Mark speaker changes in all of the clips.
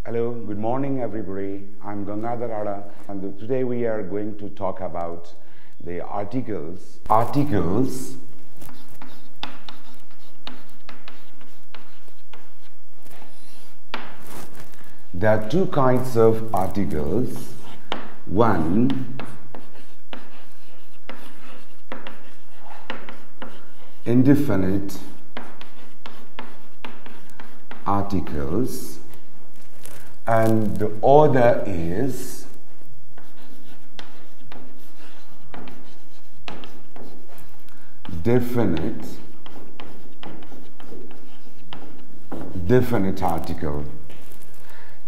Speaker 1: Hello, good morning everybody. I'm Gangadhar Hada, and today we are going to talk about the articles. There are two kinds of articles. One, indefinite articles, and the other is definite article.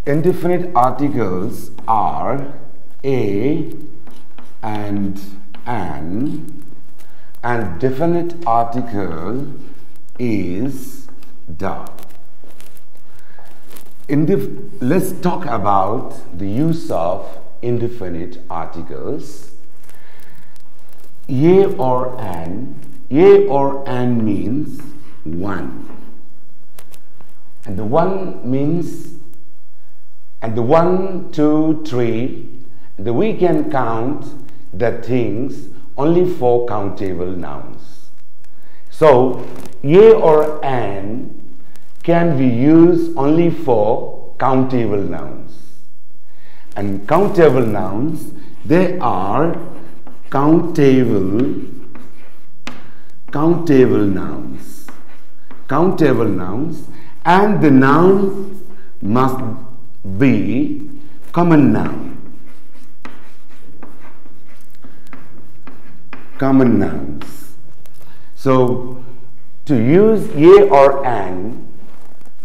Speaker 1: Indefinite articles are a and an, and definite article is the. Let's talk about the use of indefinite articles. A or an means one, and the one means, and the 1, 2, 3, we can count the things only for countable nouns. So a or an can be used only for countable nouns, and countable nouns, they are countable nouns, and the noun must be common nouns. So to use a or an,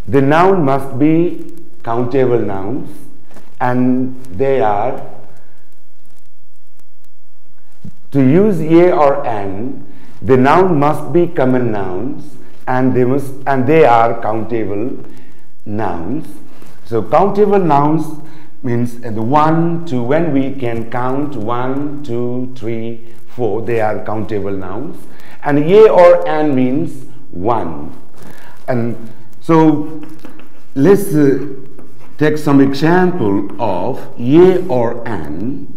Speaker 1: the noun must be countable nouns, and they are, to use a or an, the noun must be common nouns, and they are countable nouns. So countable nouns means the 1, 2, when we can count 1, 2, 3, 4, they are countable nouns, and a or an means 1. And so let's take some example of a or an.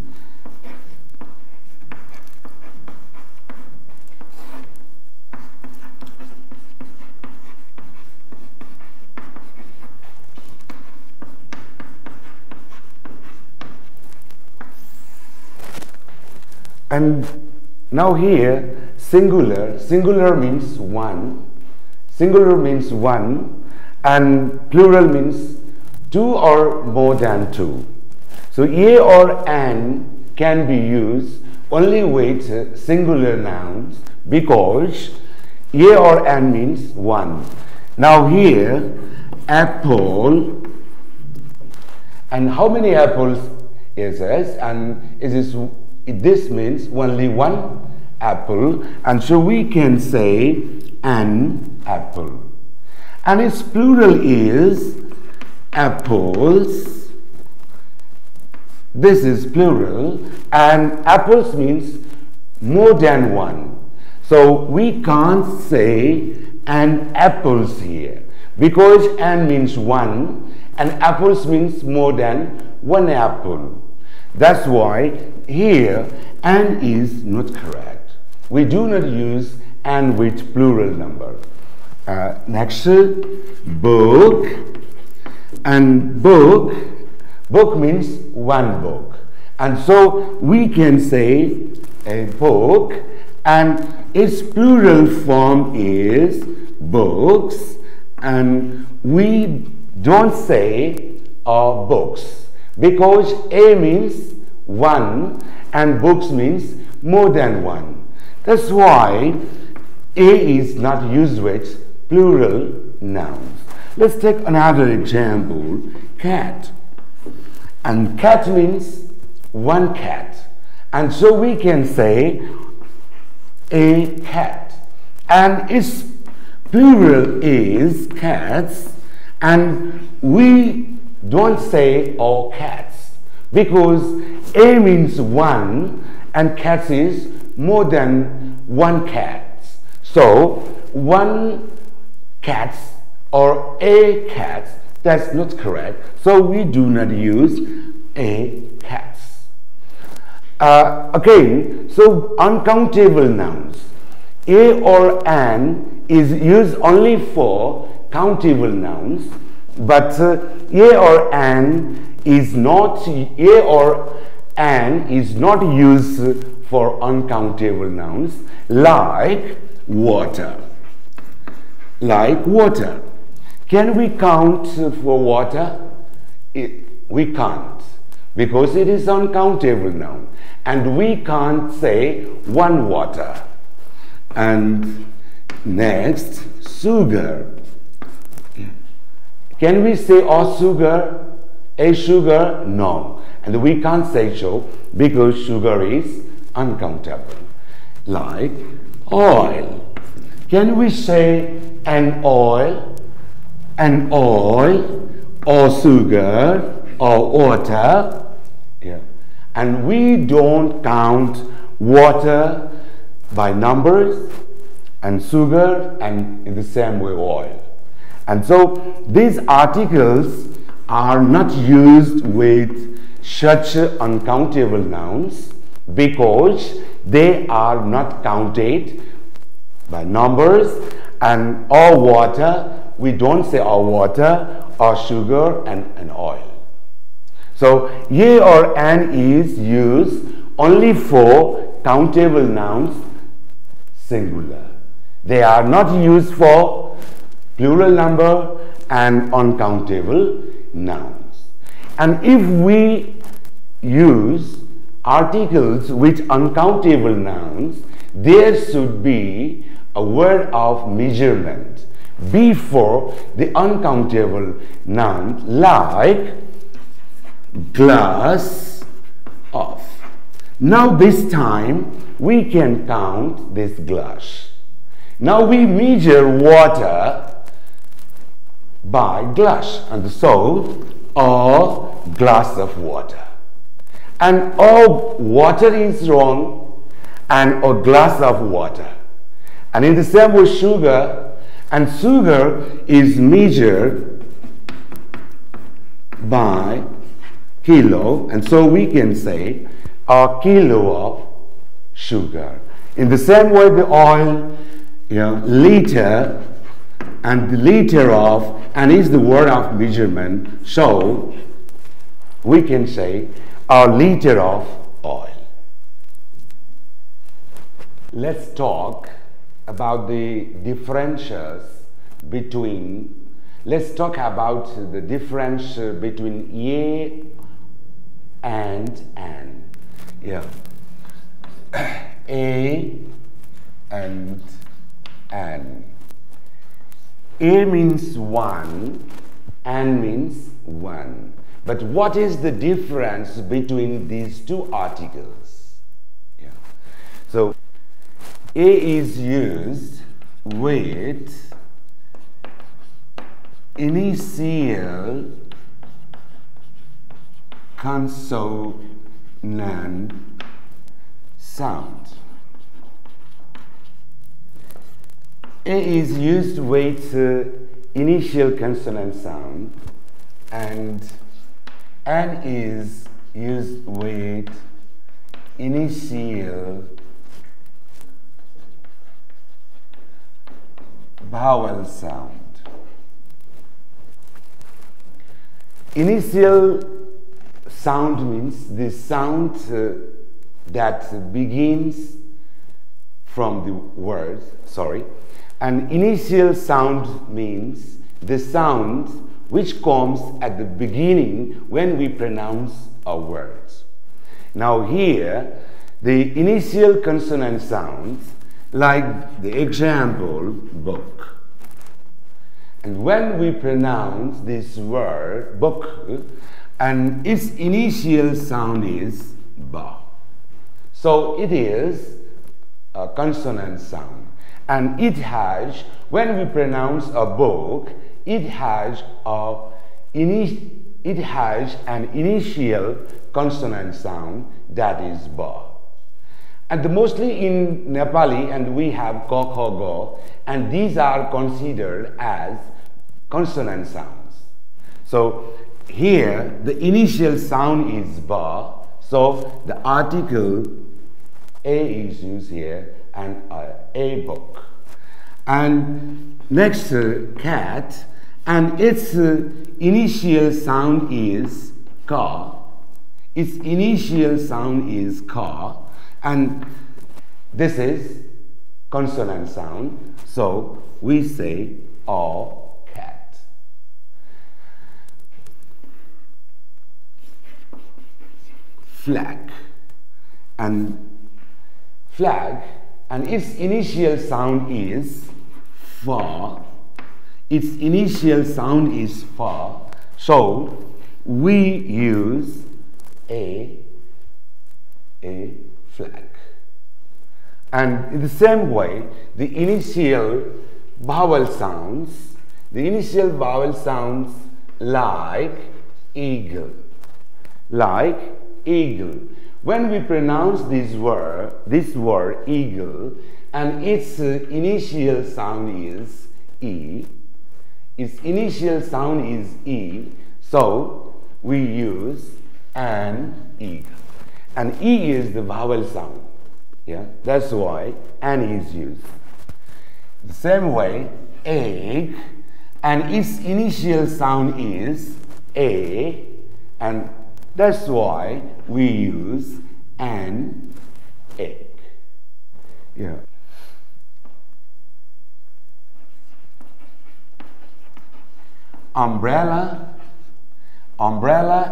Speaker 1: And now here singular means one, and plural means two or more than two. So a or an can be used only with singular nouns, because a or an means one. Now here apple, and how many apples is this? And this means only one apple, and so we can say an apple. And its plural is apples. This is plural, and apples means more than one. So we can't say an apples here, because an means one and apples means more than one apple. That's why here an is not correct. We do not use an with plural number. Next, book, and book means one book, and so we can say a book, and its plural form is books, and we don't say books, because a means one and books means more than one. That's why a is not used with plural nouns. Let's take another example, cat. And cat means one cat, and so we can say a cat, and its plural is cats, and we don't say all cats, because a means one and cats is more than one cat. So one cats or a cat That's not correct. So we do not use a, cats. Again, so uncountable nouns. A or an is used only for countable nouns, but a or an is not used for uncountable nouns like water. Like water. Can we count for water? We can't, because it is uncountable noun, and we can't say one water. And next, sugar. Can we say a sugar? No, and we can't say so because sugar is uncountable. Like oil. Can we say an oil, or sugar, or water? Yeah. And we don't count water by numbers, and sugar, and in the same way oil. And so these articles are not used with such uncountable nouns because they are not counted by numbers. And or water, we don't say or water, or sugar, and oil. So a or an is used only for countable nouns, singular. They are not used for plural number and uncountable nouns. And if we use articles with uncountable nouns, there should be a word of measurement before the uncountable noun, like glass of. Now this time we can count this glass. Now we measure water by glass, and so a glass of water. And water is wrong, and a glass of water. And in the same way, sugar, and sugar is measured by kilo, and so we can say a kilo of sugar. In the same way, the oil, liter, and the liter of, and is the word of measurement, so we can say a liter of oil. Let's talk about the differences between, let's talk about the difference between a and an. Yeah. A and an. A means one, an means one. But what is the difference between these two articles? Yeah. So A is used with initial consonant sound. A is used with initial consonant sound, and N is used with initial vowel sound. Initial sound means the sound that begins from the word, and initial sound means the sound which comes at the beginning when we pronounce a word. Now here, the initial consonant sounds, like the example, book. And when we pronounce this word, book, and its initial sound is ba. So it is a consonant sound. And it has, when we pronounce a book, it has an initial consonant sound, that is ba. And mostly in Nepali, and we have ko, kho, go, and these are considered as consonant sounds. So here the initial sound is ba, so the article a is used here, and a book. And next cat, and its initial sound is ka. Its initial sound is ka, and this is consonant sound, so we say a cat. Flag, and its initial sound is fa. Its initial sound is fa, so we use a flag. And in the same way, the initial vowel sounds like eagle, When we pronounce this word eagle, and its initial sound is e, so we use an eagle. And e is the vowel sound. Yeah, that's why an is used. The same way, egg, and its initial sound is a, and that's why we use an egg. Yeah. Umbrella,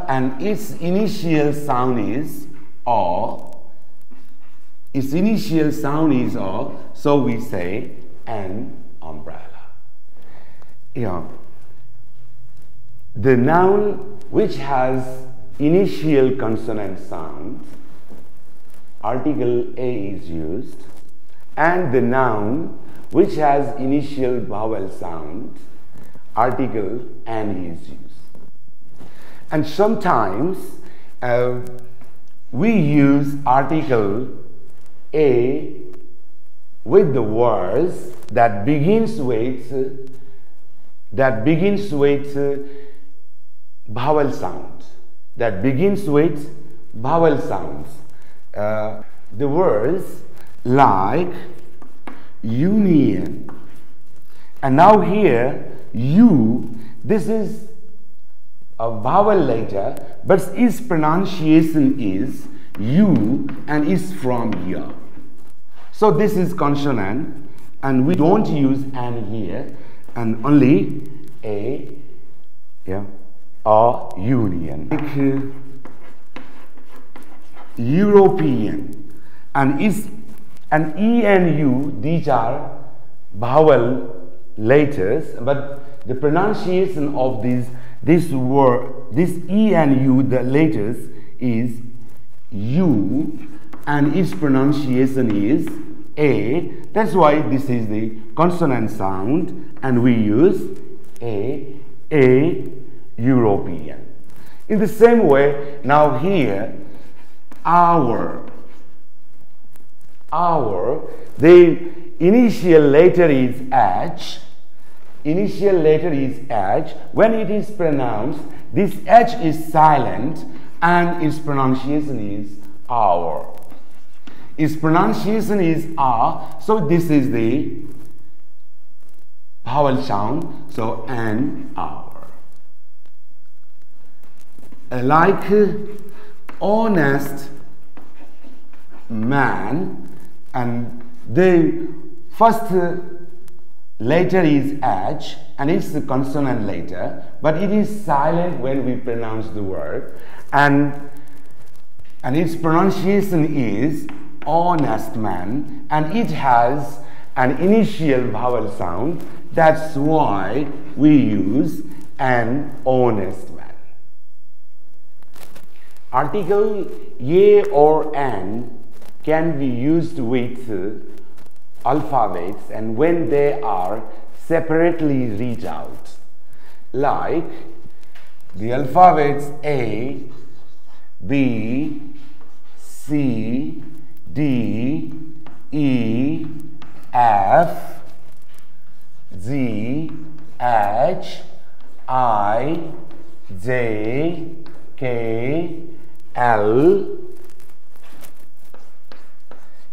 Speaker 1: and its initial sound is o. Its initial sound is o, so we say an umbrella. Yeah. The noun which has initial consonant sound, article a is used, and the noun which has initial vowel sound, article an is used. And sometimes we use article a with the words that begins with vowel sounds. The words like union. And now here, this is a vowel letter, but its pronunciation is u and is from ya. So this is consonant, and we don't use an here, and only a union. Like European, and e and u, these are vowel letters, but the pronunciation of this e and u, the letters, is u, and its pronunciation is a. That's why this is the consonant sound, and we use a European. In the same way, now here, our, the initial letter is h. When it is pronounced, this h is silent, and its pronunciation is our. Its pronunciation is a, so this is the vowel sound, so an hour. Like honest man, and the first letter is h, and it's the consonant letter, but it is silent when we pronounce the word, and its pronunciation is honest man, and it has an initial vowel sound. That's why we use an honest man. Article a or an can be used with alphabets, and when they are separately read out, like the alphabets A, B, C, D, E, F, G, H, I, J, K, L,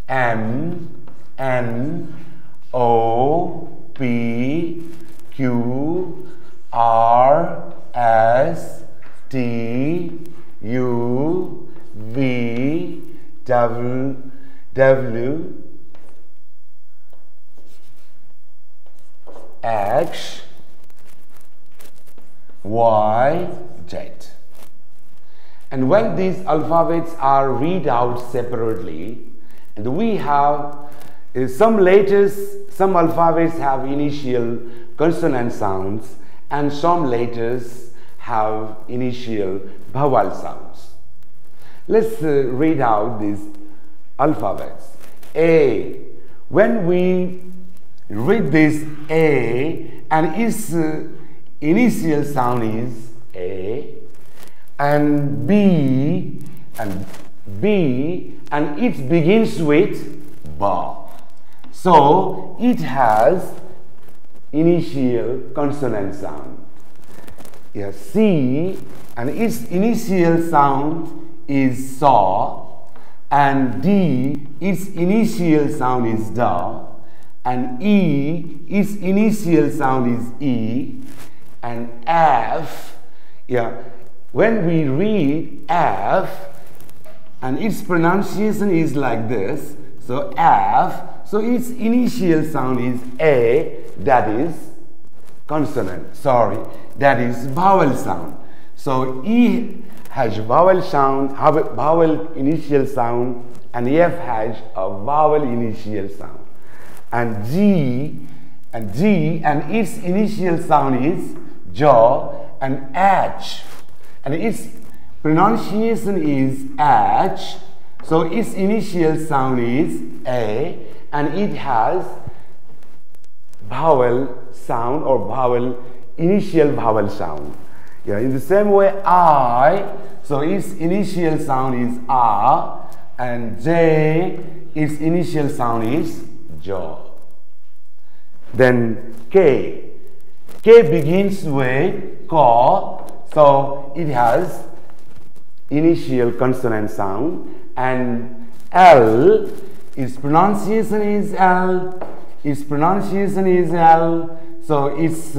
Speaker 1: M, N, O, P, Q, R, S, T, U, V, W, X, Y, Z. And when these alphabets are read out separately, and we have some letters, some alphabets have initial consonant sounds and some letters have initial vowel sounds. Let's read out these alphabets. A. When we read this A and its initial sound is A, and B and it begins with ba. So it has initial consonant sound. Yes, C and its initial sound is sa, and D its initial sound is da, and E its initial sound is E, and F, when we read F and its pronunciation is like this, so F, so its initial sound is A, that is consonant, that is vowel sound. So E has vowel sound, vowel initial sound, and F has a vowel initial sound. And G and its initial sound is jaw, and H and its pronunciation is H, so its initial sound is A, and it has vowel sound or initial vowel sound. In the same way I, so its initial sound is A, and J, its initial sound is jaw. Then K begins with ka, so it has initial consonant sound, and L, its pronunciation is L, so its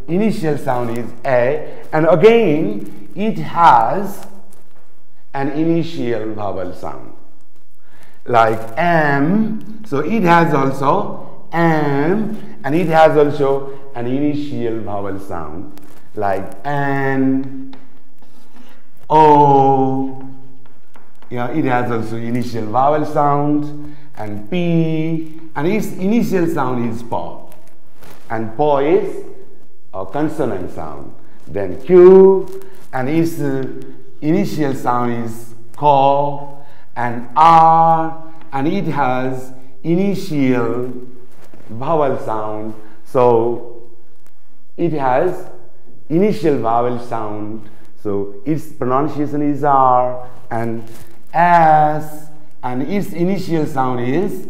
Speaker 1: initial sound is A, and again it has an initial vowel sound. Like M, so it has also M, and it has also an initial vowel sound, like N, O, it has also initial vowel sound, and P, and its initial sound is pa, and pa is a consonant sound. Then Q, and its initial sound is ka, and R, and it has initial vowel sound, so it has initial vowel sound, so its pronunciation is R, and S, and its initial sound is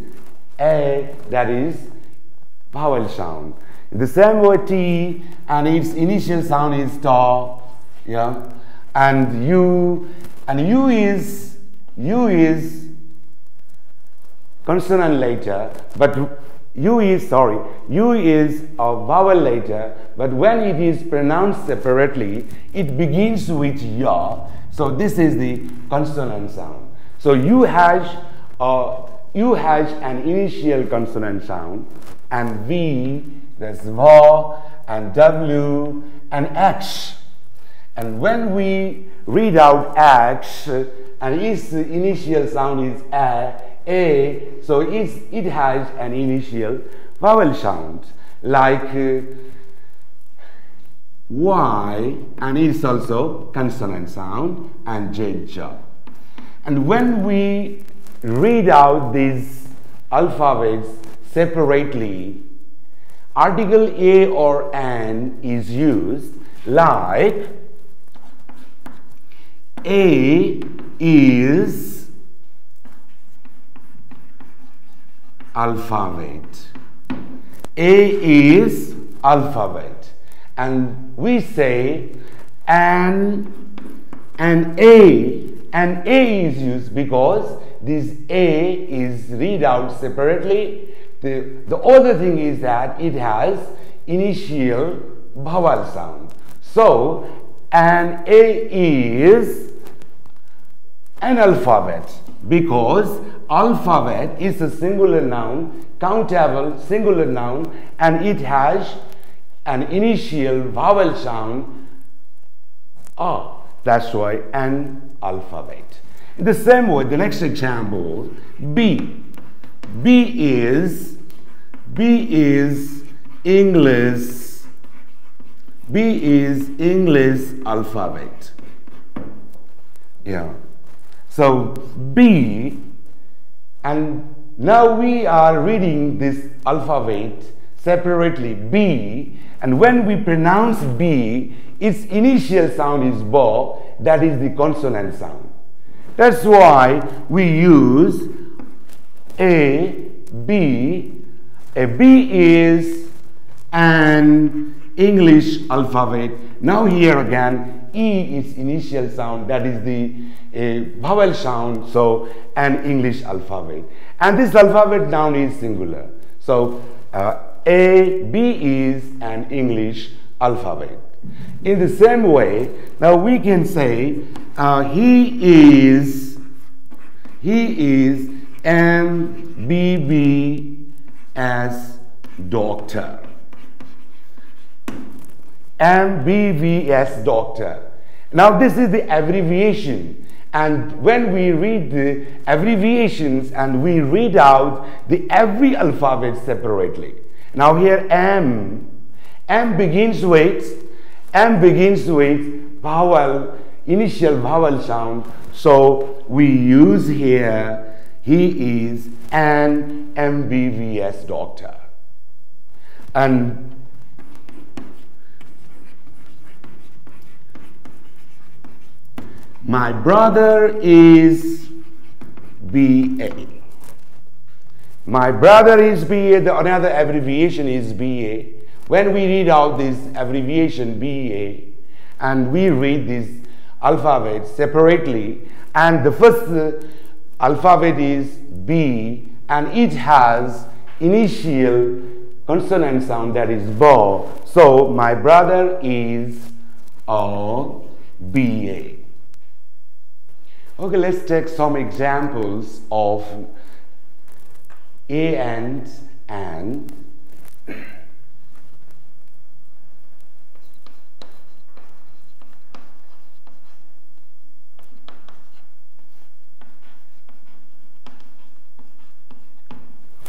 Speaker 1: A, that is vowel sound. In the same way T, and its initial sound is ta, and U is consonant letter, but U is a vowel letter, but when it is pronounced separately, it begins with ya. So this is the consonant sound. So U has an initial consonant sound, and V, that's va, and W, and X. And when we read out X, and its initial sound is A, so it has an initial vowel sound, like Y, and it's also consonant sound, and J. And when we read out these alphabets separately, article A or N is used, like A is alphabet. A is alphabet. And we say and A is used because this A is read out separately. The other thing is that it has initial vowel sound. So an A is an alphabet because alphabet is a singular noun, countable singular noun, and it has an initial vowel sound A. That's why an alphabet. In the same way, the next example, B. B is English. B is English alphabet. Yeah. So B, and now we are reading this alphabet separately, B, and when we pronounce B, its initial sound is B, that is the consonant sound. That's why we use A, B. A B is an English alphabet. Now here again, E is initial sound, that is the vowel sound, so an English alphabet. And this alphabet noun is singular. So A, B is an English alphabet. In the same way, now we can say he is MBBS doctor. MBBS doctor. Now this is the abbreviation, and when we read the abbreviations and we read out the every alphabet separately. Now here M begins with vowel, initial vowel sound. So we use here, he is an MBBS doctor. And my brother is BA. My brother is BA, the another abbreviation is BA. When we read out this abbreviation BA and we read this alphabet separately, and the first alphabet is B and it has initial consonant sound, that is B. So my brother is a BA. Okay, let's take some examples of A and.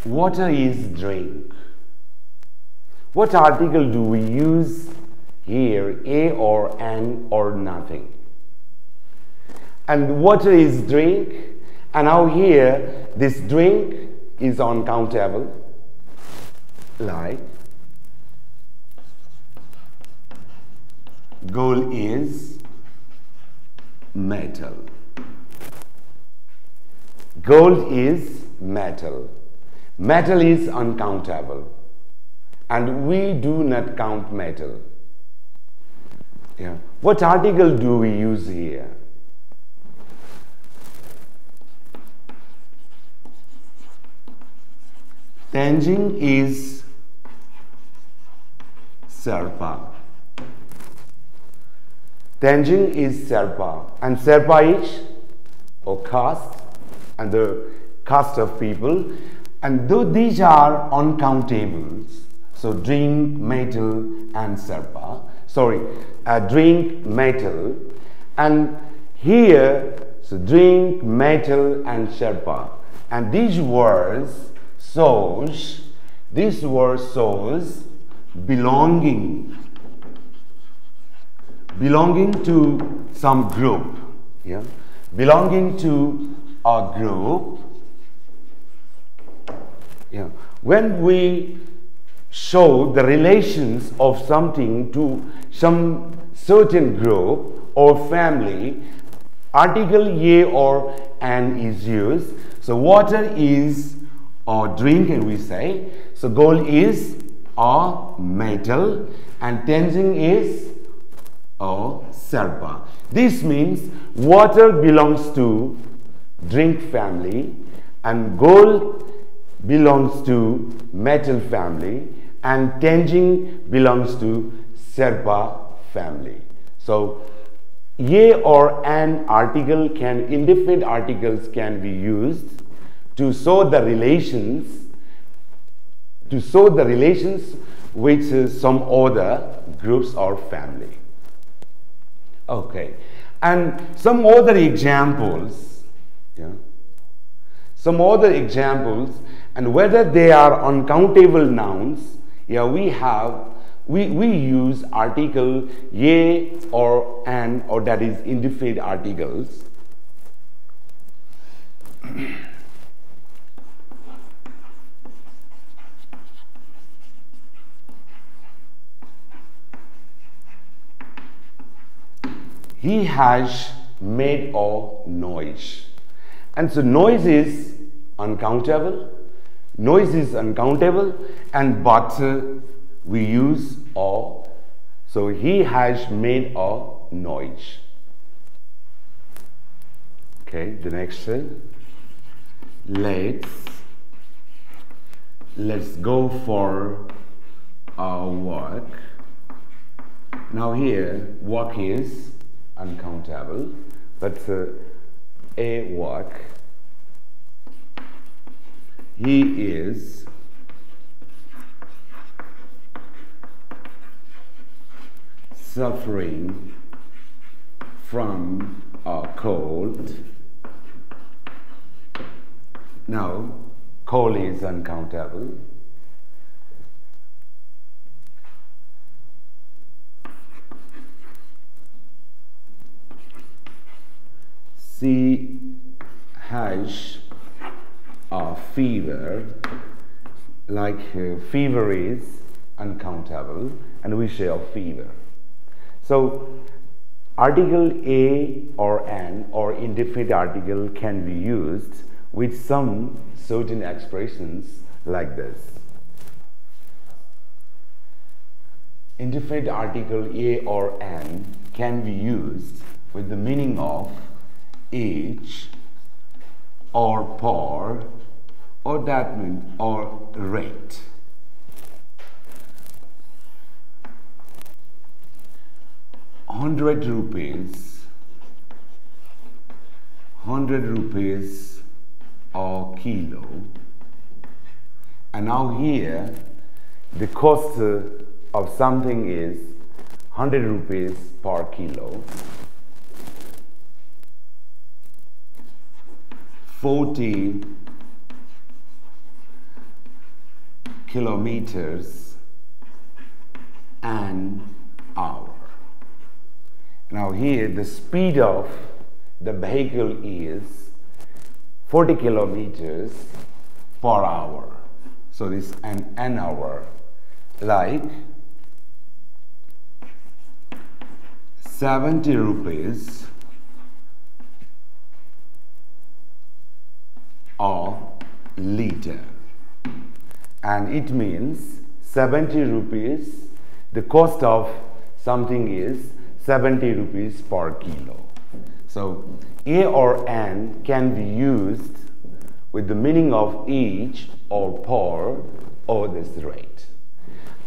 Speaker 1: Water is drink. What article do we use here, A or an or nothing? And water is drink, and now here this drink is uncountable, like gold is metal. Gold is metal. Metal is uncountable, and we do not count metal. Yeah. What article do we use here? Tenzing is Serpa. Tenzing is Serpa, and Serpa is or caste, and the caste of people. And though these are uncountables, so drink, metal, and Serpa. Sorry, drink, metal, and here so drink, metal, and Serpa. And these words shows belonging to some group. Yeah, belonging to a group. Yeah. When we show the relations of something to some certain group or family, article A or an is used. So water is a drink, and we say. So gold is a metal, and tenzing is or Serpa. This means water belongs to drink family and gold belongs to metal family and Tenjing belongs to Serpa family. So ye or an article can, indefinite articles can be used to show the relations, with some other groups or family. Okay, and some other examples, and whether they are uncountable nouns, we use article ye or an, or that is indefinite articles. He has made a noise. And so noise is uncountable. And but we use a. So he has made a noise. Okay, the next let's go for our work. Now here work is uncountable, but a work. He is suffering from a cold. Now, cold is uncountable. She has a fever, like fever is uncountable, and we say a fever. So, article a or an or indefinite article can be used with some certain expressions like this. Indefinite article a or an can be used with the meaning of each or per, or that means or rate. ₹100 a kilo. And now here the cost of something is ₹100 per kilo. 40 kilometers an hour. Now here the speed of the vehicle is 40 kilometers per hour. So this is an hour, like 70 rupees a liter, and it means 70 rupees, the cost of something is 70 rupees per kilo. So a or an can be used with the meaning of each or per or this rate.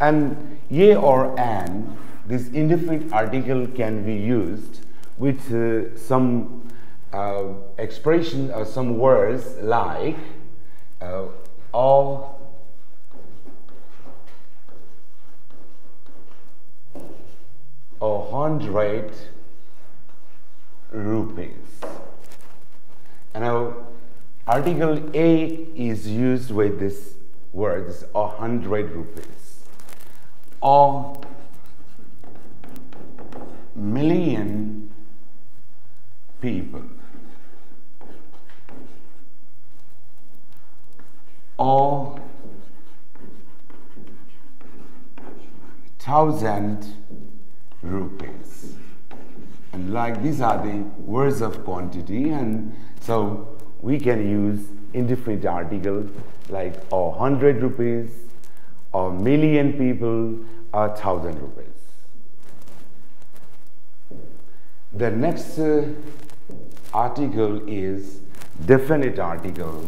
Speaker 1: And a or an, this indefinite article can be used with some expression or some words like all, 100 rupees. And now article a is used with this word, this 100 rupees. A million people. Or 1,000 rupees. And like these are the words of quantity, and so we can use indefinite article like 100 rupees, or million people, or 1,000 rupees. The next article is definite article.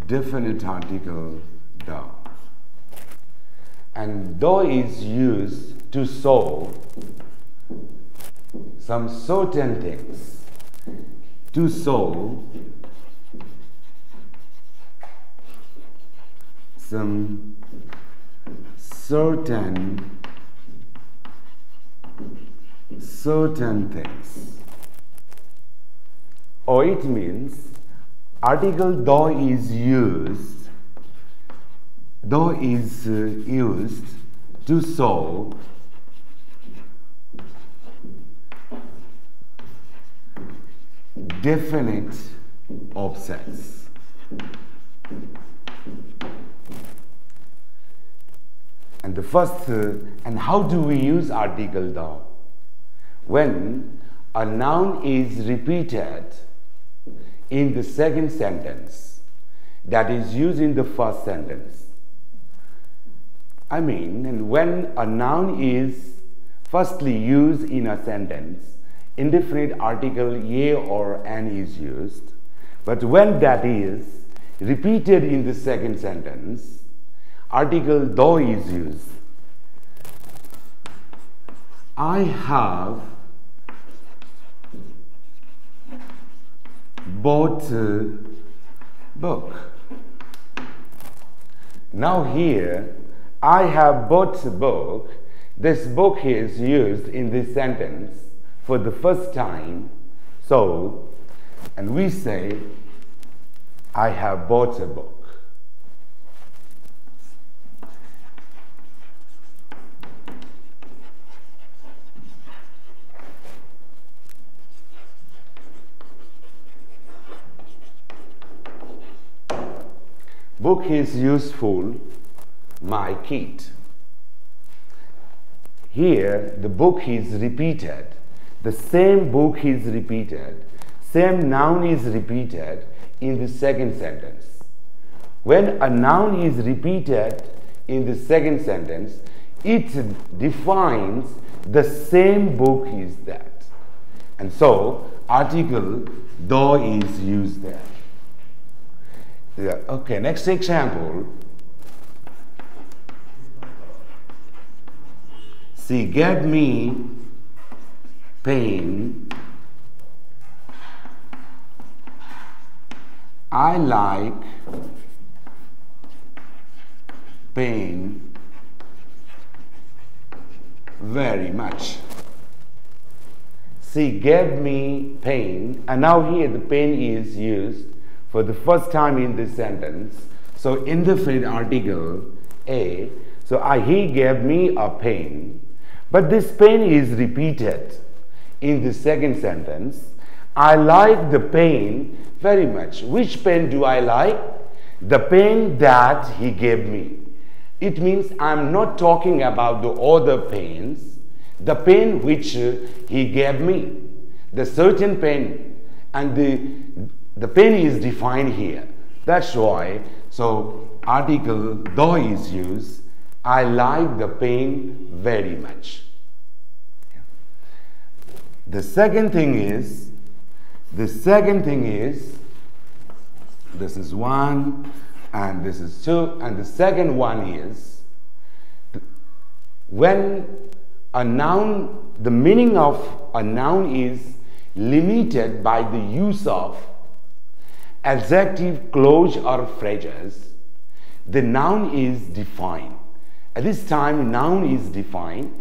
Speaker 1: Definite article the. And though is used to show some certain things, to show some certain things. Or it means article though is used to show definite objects. And the first, and how do we use article though? When a noun is repeated in the second sentence that is used in the first sentence. I mean, and when a noun is firstly used in a sentence, indefinite article a or an is used, but when that is repeated in the second sentence, article though is used. I have bought a book. Now here, I have bought a book. This book is used in this sentence for the first time. So, and we say, I have bought a book. Book is useful, my kid. Here, the book is repeated. The same book is repeated. Same noun is repeated in the second sentence. When a noun is repeated in the second sentence, it defines the same book is that. And so, article though is used there. Yeah. Okay, next example. She gave me pain. I like pain very much. She gave me pain, and now here the pain is used for the first time in this sentence. So indefinite article a. So he gave me a pain, but this pain is repeated in the second sentence. I like the pain very much. Which pain do I like? The pain that he gave me. It means I'm not talking about the other pains. The pain which he gave me. The certain pain, and the pain is defined here. That's why, so article though is used. I like the pain very much. The second thing is, this is one, and this is two, and the second one is, when a noun, the meaning of a noun is limited by the use of adjective, clause or phrases, the noun is defined. At this time, noun is defined,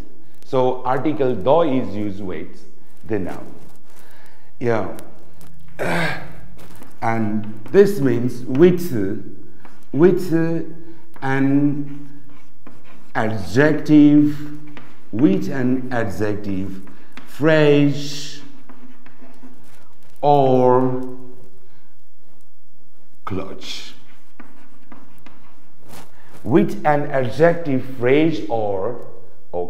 Speaker 1: so article though is used with the noun. Yeah. And this means with an adjective, phrase or clause. With an adjective phrase or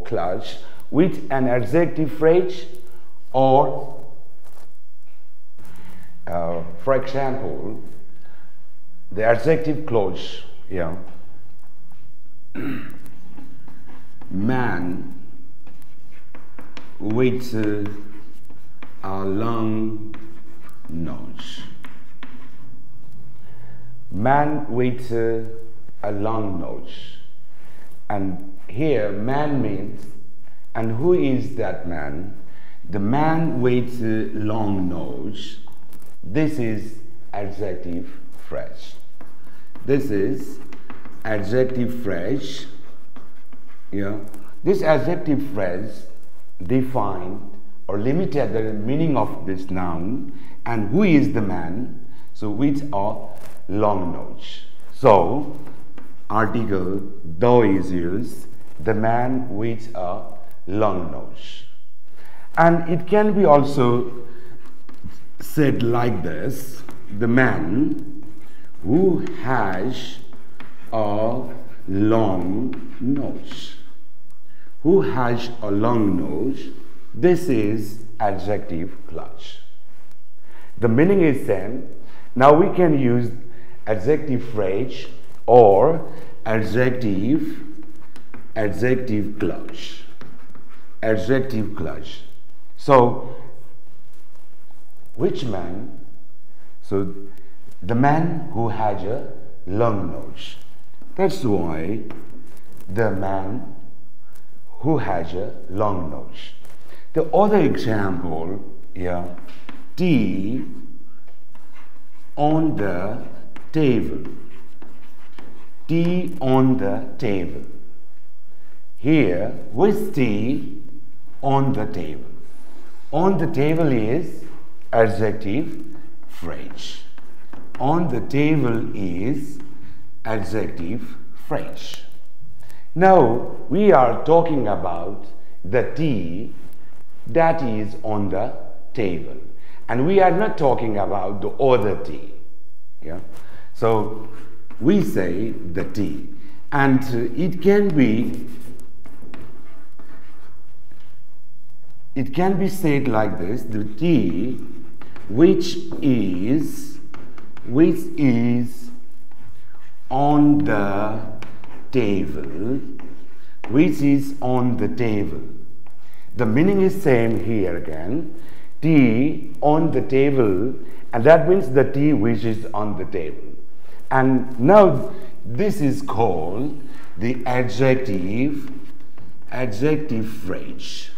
Speaker 1: clause, with an adjective phrase or for example, the adjective clause, yeah, man with a long nose. Man with a long nose. And here man means, and who is that man? The man with long nose. This is adjective phrase. This is adjective phrase. Yeah. This adjective phrase defined or limited the meaning of this noun, and who is the man? So with a long nose. So article the is used, the man with a long nose. And it can be also said like this: the man who has a long nose. Who has a long nose? This is adjective clause. The meaning is same. Now we can use adjective phrase or adjective clause. Adjective clause. So which man? So the man who has a long nose. That's why the man who has a long nose. The other example here, tea on the table. Tea on the table. Here, with tea on the table. On the table is adjective phrase. On the table is adjective phrase. Now we are talking about the tea that is on the table, and we are not talking about the other tea. Yeah. So we say the tea, and it can be said like this: the tea which is on the table, which is on the table. The meaning is same here again. Tea on the table, and that means the tea which is on the table. And now this is called the adjective phrase.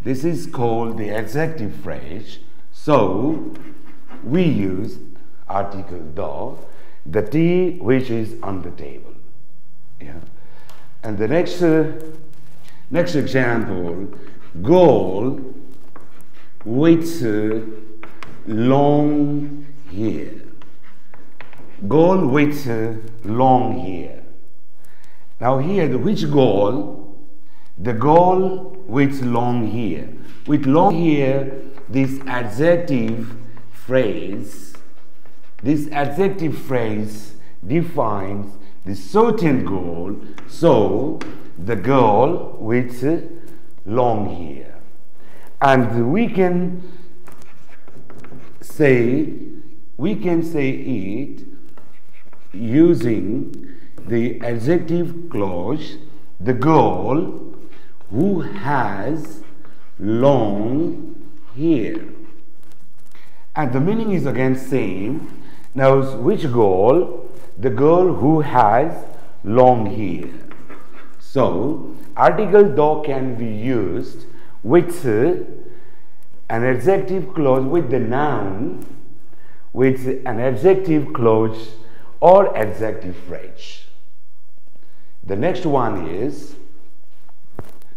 Speaker 1: This is called the adjective phrase. So we use article the tea which is on the table. Yeah. And the next example, girl with long hair. Girl with long hair. Now here, which girl? The girl with long hair. With long hair, this adjective phrase defines the certain girl. So the girl with long hair. And we can say it using the adjective clause, the girl who has long hair. And the meaning is again same. Now which girl? The girl who has long hair. So article the can be used with an adjective clause, with the noun, with an adjective clause or adjective phrase. The next one is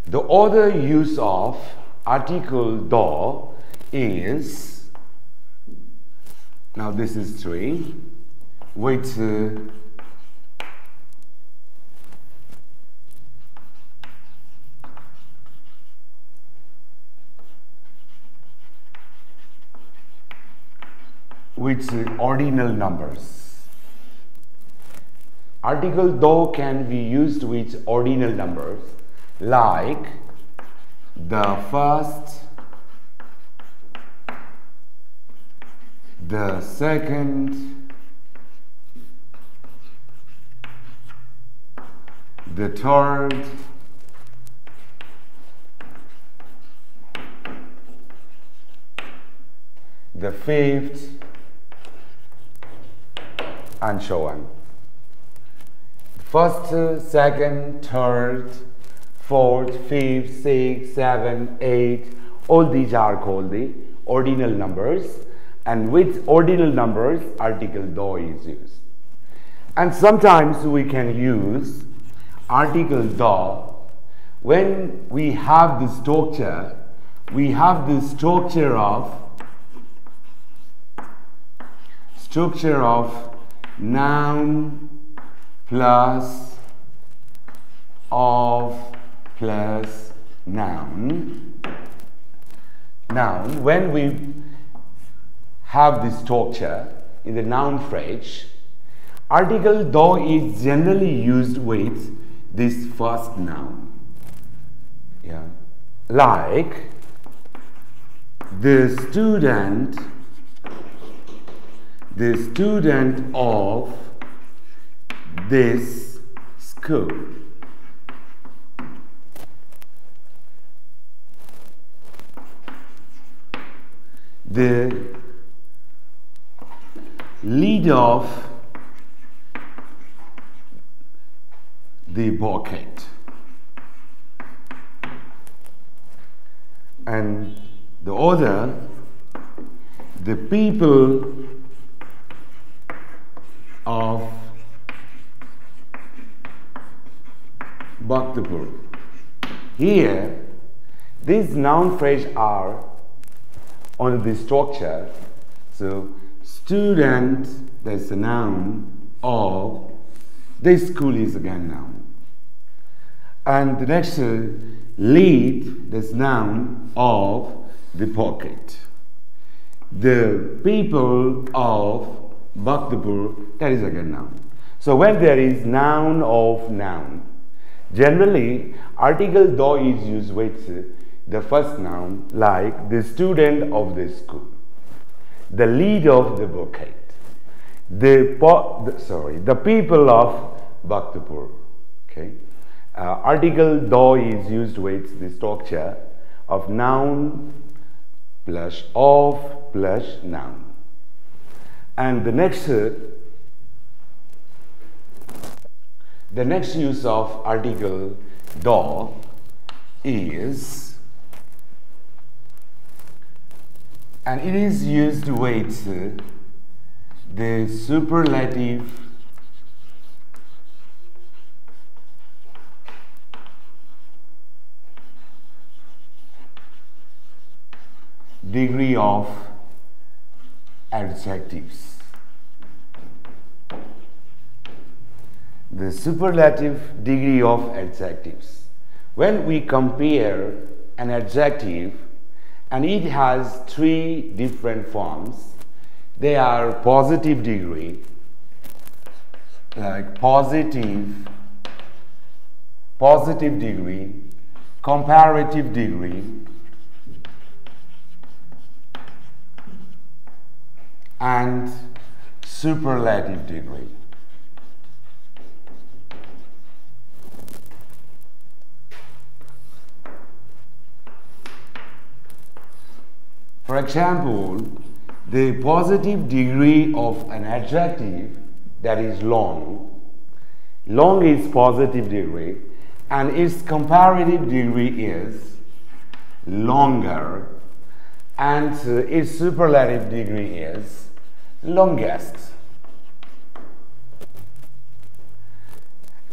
Speaker 1: the other use of article the is, now this is 3, with ordinal numbers. Article the can be used with ordinal numbers, like the first, the second, the third, the fifth, and so on. First, second, third, fourth, fifth, sixth, seventh, eighth, all these are called the ordinal numbers, and with ordinal numbers article do is used. And sometimes we can use article do when we have the structure, of noun plus of plus noun. When we have this structure in the noun phrase, article do is generally used with this first noun. Yeah. Like the student of this school. The leader of the bucket. And the other, the people of Bhaktapur. Here, these noun phrases are on the structure. So, student, that's a noun, of this school is again noun. And the next lead, this noun of the pocket. The people of Bhaktapur, that is again noun. So when there is noun of noun, generally article do is used with the first noun, like the student of the school, the lead of the bucket, the people of Bhaktapur. Okay, article do is used with the structure of noun plus of plus noun. And the next use of article do is, and it is used with the superlative degree of adjectives. The superlative degree of adjectives. When we compare an adjective and it has three different forms, they are positive degree, like positive degree, comparative degree, and superlative degree. For example, the positive degree of an adjective, that is long is positive degree, and its comparative degree is longer, and its superlative degree is longest.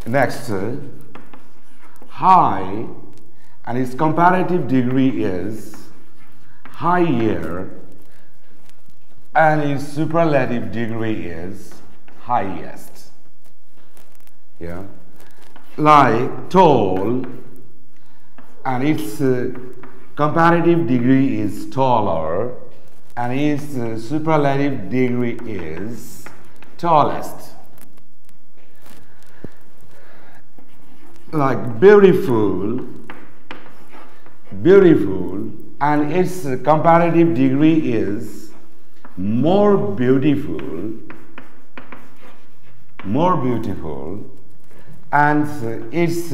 Speaker 1: Next, high, and its comparative degree is higher, and its superlative degree is highest. Yeah, like tall, and its comparative degree is taller, and its superlative degree is tallest. Like beautiful, and its comparative degree is more beautiful, and its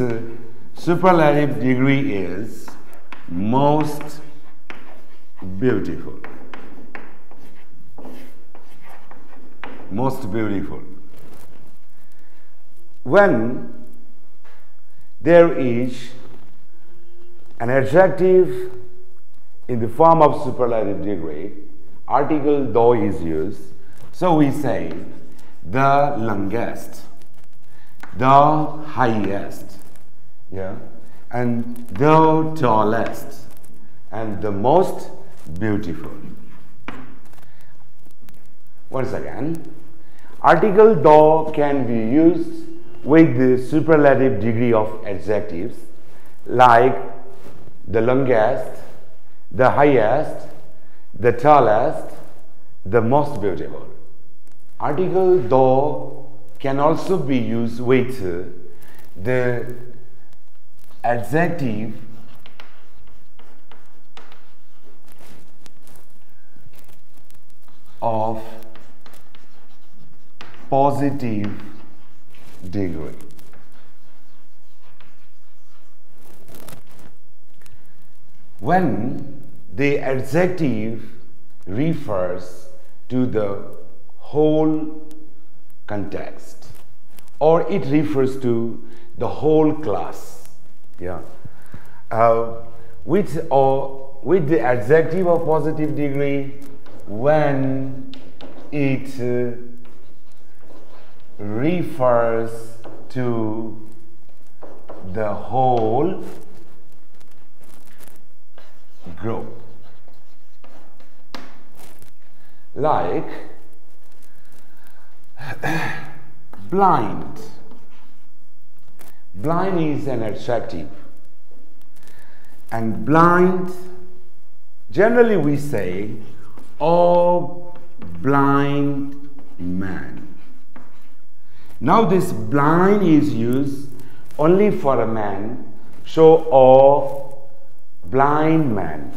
Speaker 1: superlative degree is most beautiful. Most beautiful. When there is an adjective in the form of superlative degree, article the is used. So we say the longest, the highest, yeah, and the tallest, and the most beautiful. Once again, article the can be used with the superlative degree of adjectives like the longest, the highest, the tallest, the most beautiful. Article the can also be used with the adjective of positive degree. When the adjective refers to the whole context, or it refers to the whole class, yeah, with the adjective of positive degree, when it refers to the whole group, like blind. Blind is an adjective, and blind, generally we say, "Oh, blind man." Now this blind is used only for a man, so "oh, blind man."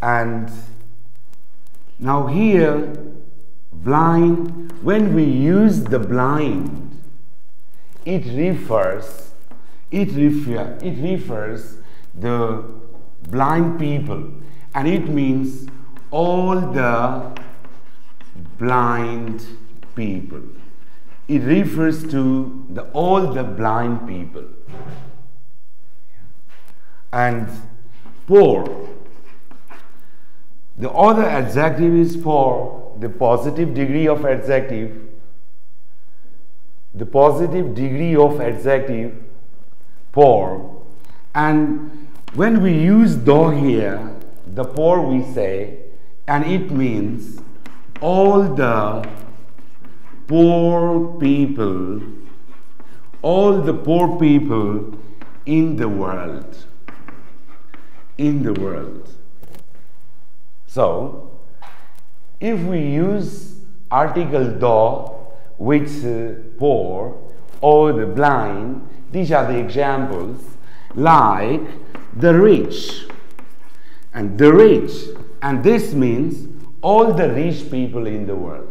Speaker 1: And now here, blind, when we use the blind, it refers the blind people, and it means all the blind people. It refers to all the blind people. And poor, the other adjective is poor, the positive degree of adjective. The positive degree of adjective, poor. And when we use the here, the poor we say, and it means all the poor people, all the poor people in the world. In the world. So, if we use article the with poor or the blind, these are the examples, like the rich. And the rich, and this means all the rich people in the world.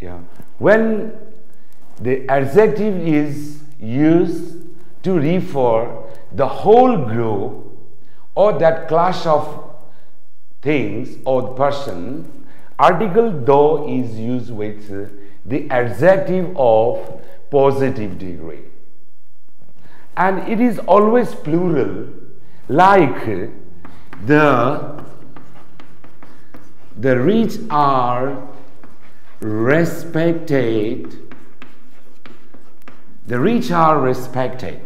Speaker 1: Yeah. When the adjective is used to refer the whole group or that class of things or person, article the is used with the adjective of positive degree. And it is always plural, like the rich are respected. The rich are respected.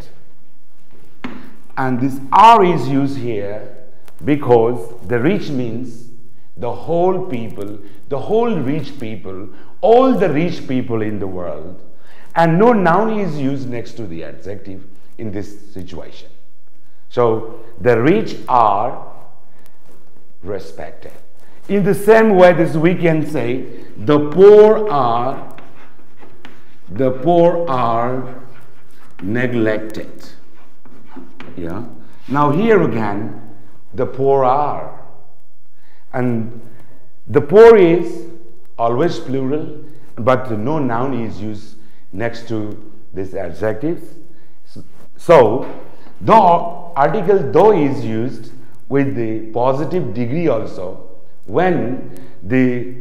Speaker 1: And this are is used here because the rich means the whole people, the whole rich people, all the rich people in the world, and no noun is used next to the adjective in this situation. So the rich are respected. In the same way, this we can say the poor are neglected. Yeah. Now here again, the poor are, and the poor is always plural, but no noun is used next to these adjectives. So, the article though is used with the positive degree also when the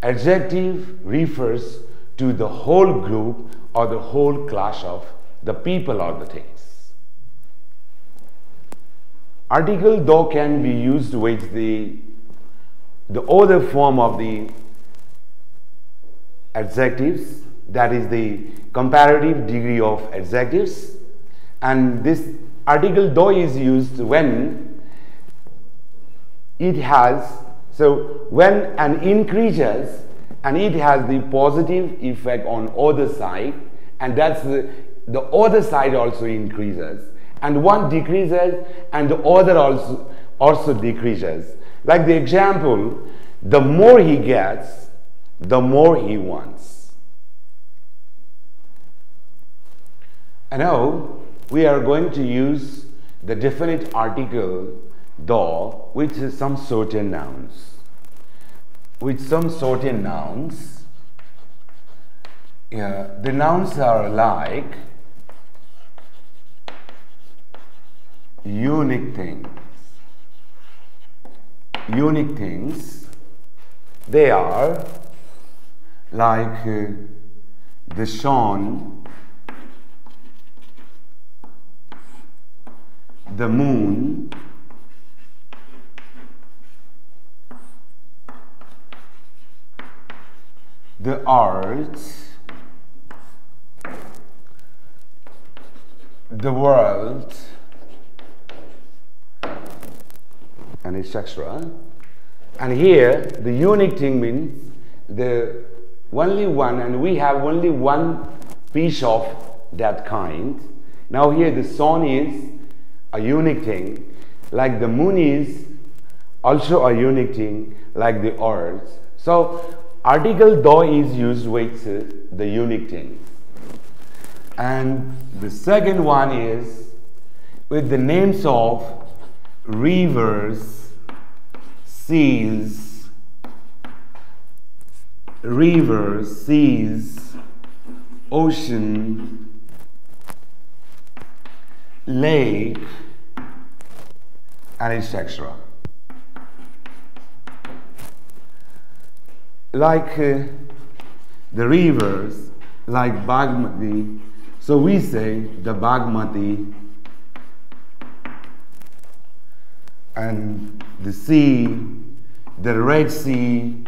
Speaker 1: adjective refers to the whole group or the whole class of the people or the things. Article though can be used with the other form of the adjectives, that is the comparative degree of adjectives, and this article though is used when it has, so when an increases and it has the positive effect on other side, and that's the other side also increases, and one decreases and the other also decreases. Like the example, the more he gets, the more he wants. And now we are going to use the definite article though with some certain nouns. With some certain nouns, the nouns are like unique things. Unique things, they are like the sun, the moon, the earth, the world, and etc. And here the unique thing means the only one, and we have only one piece of that kind. Now here the sun is a unique thing, like the moon is also a unique thing, like the earth. So article though is used with the unique things. And the second one is with the names of rivers, seas, ocean, lake, and etc. Like the rivers, like Bagmati, so we say the Bagmati, and the sea, the Red Sea,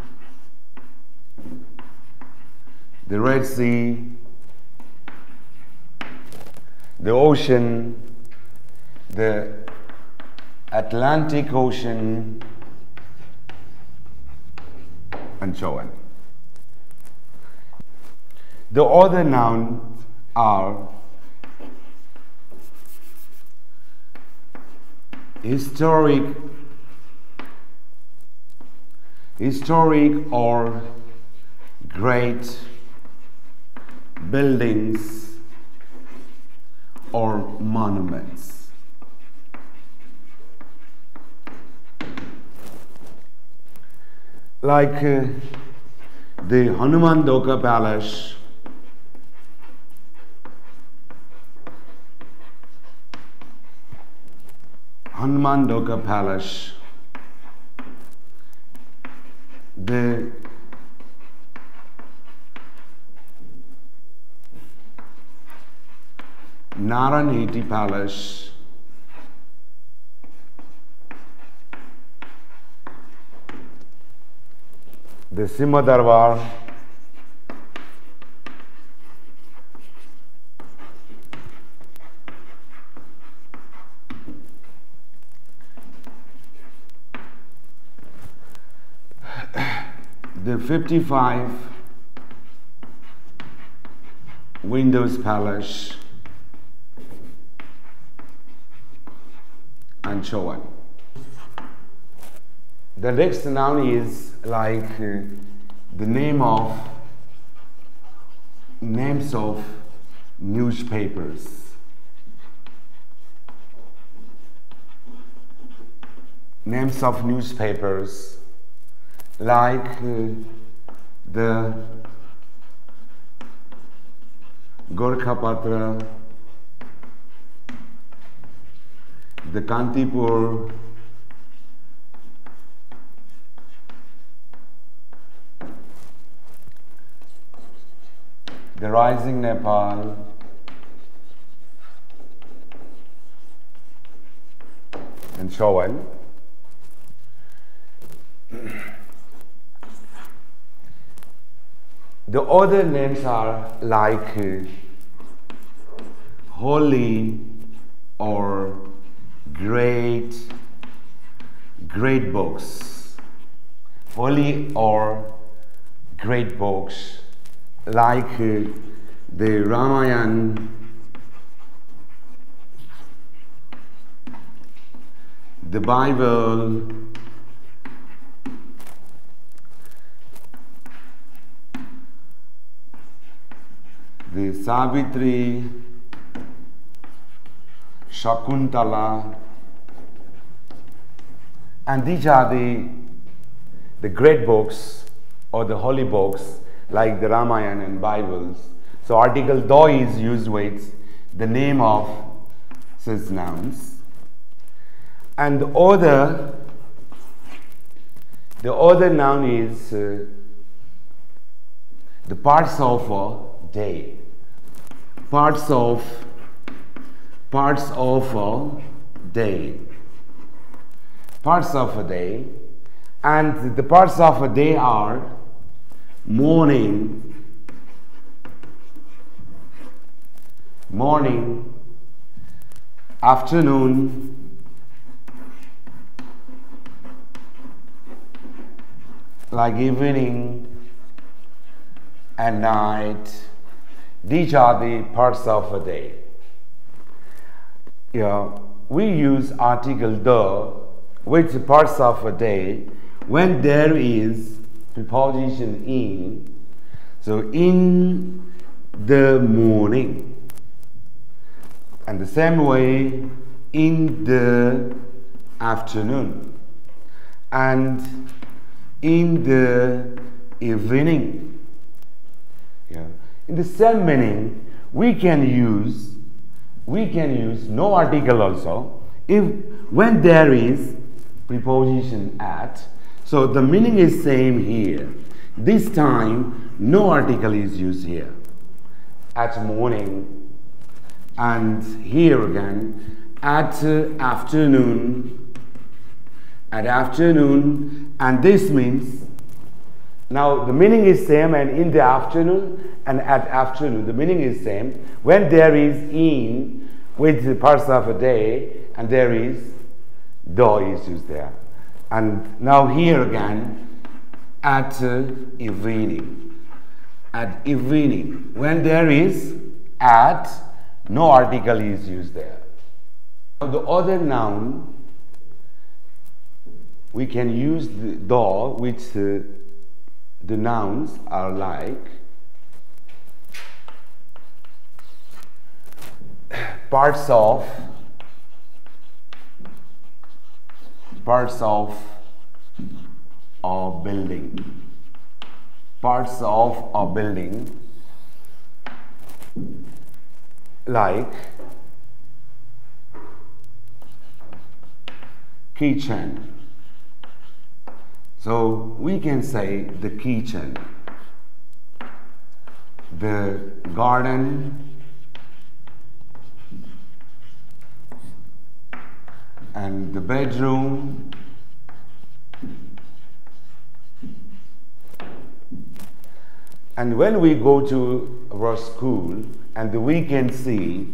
Speaker 1: the ocean, the Atlantic Ocean, and so on. The other nouns are historic or great buildings or monuments. Like the Hanuman Doka Palace, the Naranhiti Palace, the Simha Darbar, the 55 Windows Palace, and so on. The next noun is like the names of newspapers. Names of newspapers, like the Gorkhapatra, the Kantipur, the rising Nepal, and so on. The other names are like holy or great books. Holy or great books like the Ramayana, the Bible, the Savitri, Shakuntala, and these are the great books or the holy books like the Ramayana and Bibles. So article do is used with the name of such nouns. And the other noun is the parts of a day. Parts of a day. Parts of a day. And the parts of a day are morning, afternoon, like evening and night. These are the parts of a day. We use article the with parts of a day when there is preposition in. So in the morning, and the same way in the afternoon and in the evening. In the same meaning, we can use no article also if when there is preposition at. So the meaning is same here. This time no article is used here. At morning, and here again at afternoon, and this means now the meaning is same, and in the afternoon and at afternoon the meaning is same when there is in with the parts of a day and there is do is used there. And now here again at evening. At evening, when there is at, no article is used there. Now the other noun, we can use the do, which the nouns are like parts of a building. Parts of a building like kitchen. So we can say the kitchen, the garden, and the bedroom, and when we go to our school and we can see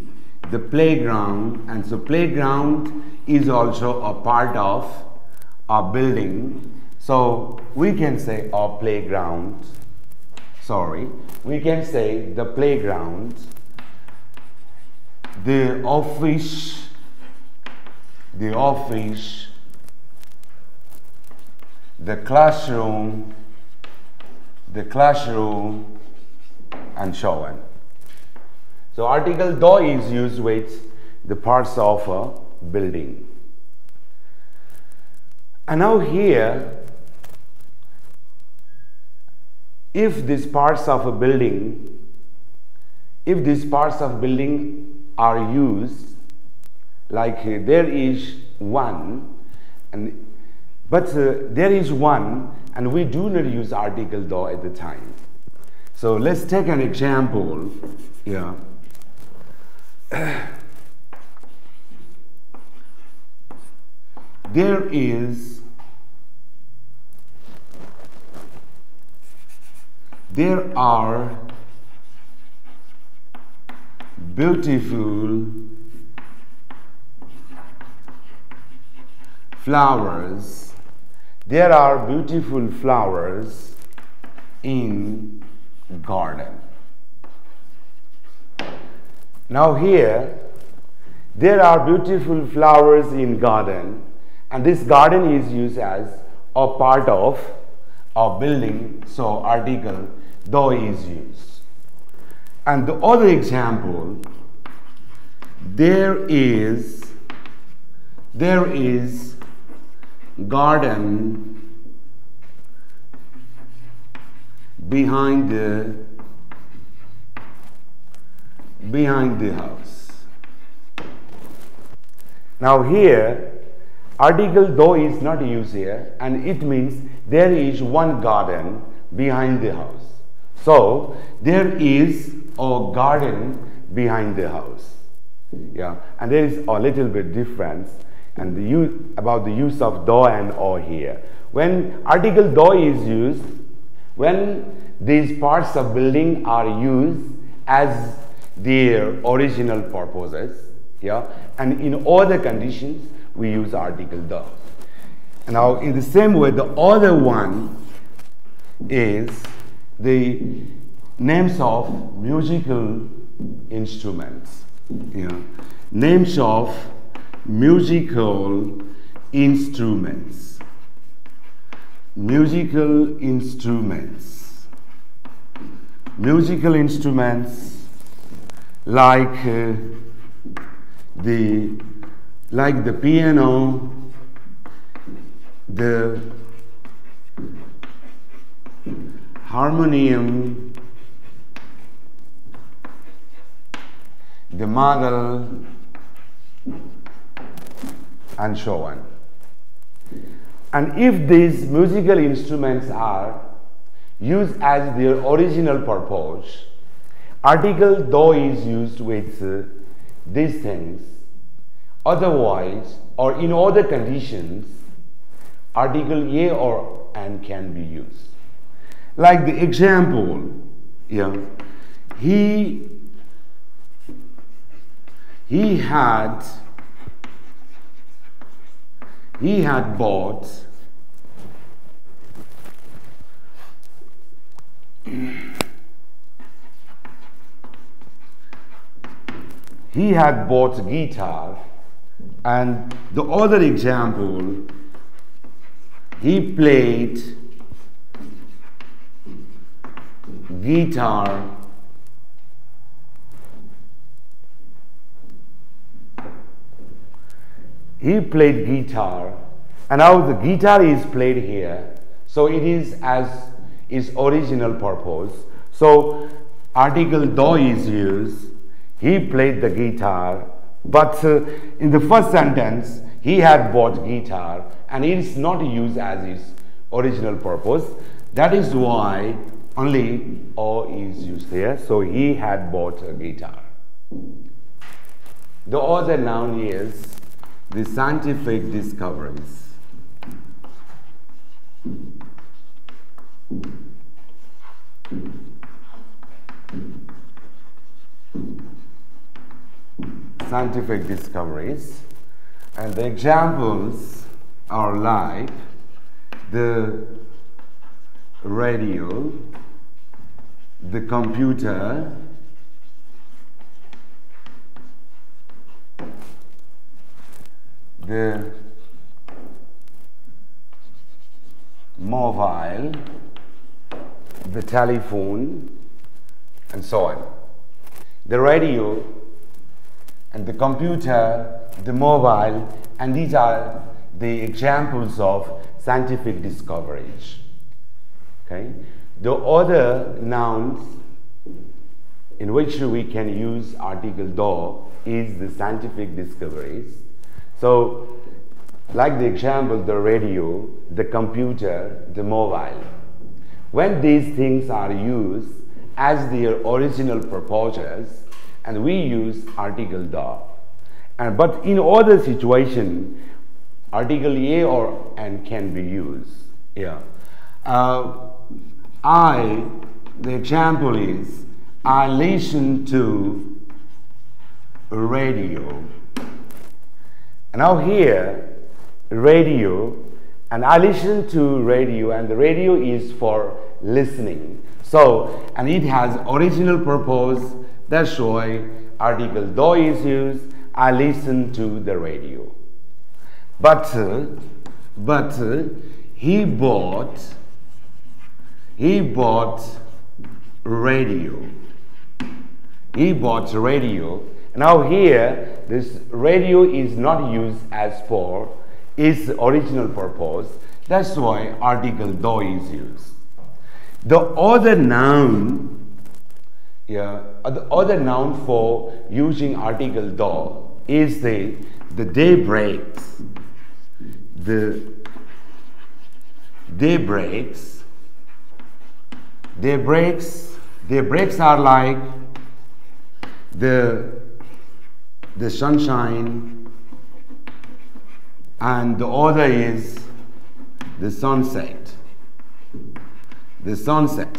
Speaker 1: the playground, and so playground is also a part of a building. So we can say a playground, we can say the playground, the office, the classroom, and so on. So article do is used with the parts of a building. And now here, if these parts of a building if these parts of building are used, like there is one, but there is one, and we do not use article though at the time. So let's take an example. Yeah. There are beautiful flowers. There are beautiful flowers in garden. Now here, there are beautiful flowers in garden, and this garden is used as a part of a building, so article though is used. And the other example, there is garden behind the house. Now here, article though is not used here, and it means there is one garden behind the house. So there is a garden behind the house. Yeah, and there is a little bit difference and about the use of though and or here. When article though is used, when these parts of building are used as their original purposes, yeah, and in other conditions we use article though. Now in the same way, the other one is the names of musical instruments. Yeah. Names of musical instruments. Musical instruments. Musical instruments like the piano, the harmonium, the madal, and so on. And if these musical instruments are used as their original purpose, article though is used with these things. Otherwise, or in other conditions, article ye or and can be used. Like the example, yeah, he had bought guitar, and the other example, he played guitar and now the guitar is played here, so it is as its original purpose. So article though is used. He played the guitar, but in the first sentence he had bought guitar and it is not used as its original purpose. That is why only O is used here. So he had bought a guitar. The other noun is the scientific discoveries. Scientific discoveries, and the examples are like the radio, the computer, the mobile, the telephone, and so on. The radio and the computer, the mobile, and these are the examples of scientific discoveries. Okay? The other nouns in which we can use article do is the scientific discoveries. So, like the example, the radio, the computer, the mobile. When these things are used as their original purposes, and we use article do. But in other situation, article a or and can be used. Yeah. The example is, I listen to radio. Now here, radio, and I listen to radio, and the radio is for listening. So, and it has original purpose, that's why article do is used, I listen to the radio. But he bought radio. He bought radio. Now here, this radio is not used as for its original purpose. That's why article do is used. The other noun, the other noun for using article do is the day breaks. The day breaks. Day breaks are like the sunshine, and the other is the sunset. The sunset.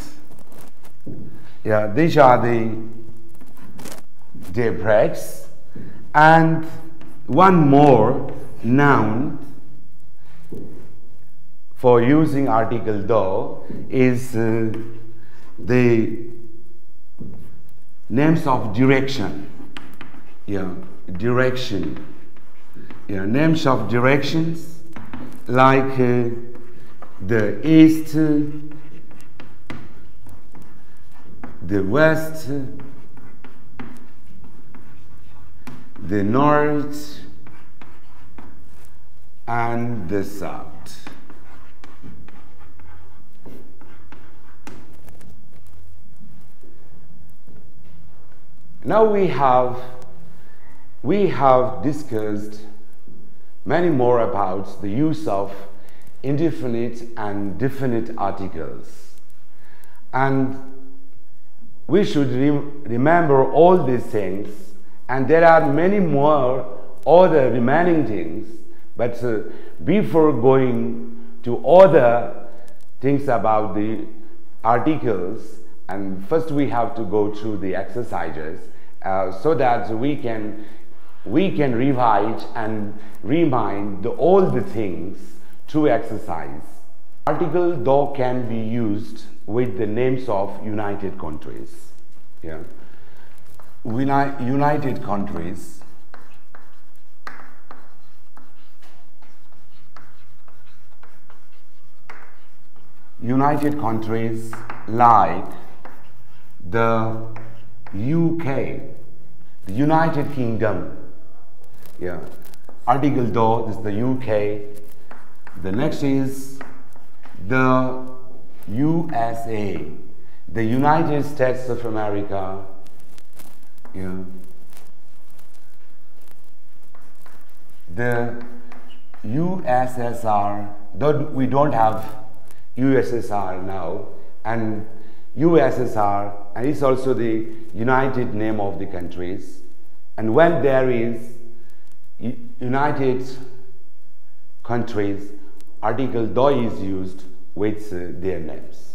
Speaker 1: Yeah, these are the day breaks. And one more noun for using article do is the names of direction. Direction. Names of directions like the east, the west, the north, and the south. Now we have discussed many more about the use of indefinite and definite articles, and we should remember all these things, and there are many more other remaining things, but before going to other things about the articles, and first we have to go through the exercises so that we can revise and remind all the things through exercise. Article do can be used with the names of United countries. United countries. United countries like the UK, the United Kingdom. Article do is the UK. The next is the USA, the United States of America. The USSR, though we don't have USSR now, and USSR, and it's also the united name of the countries. And when there is United countries, article do is used with their names.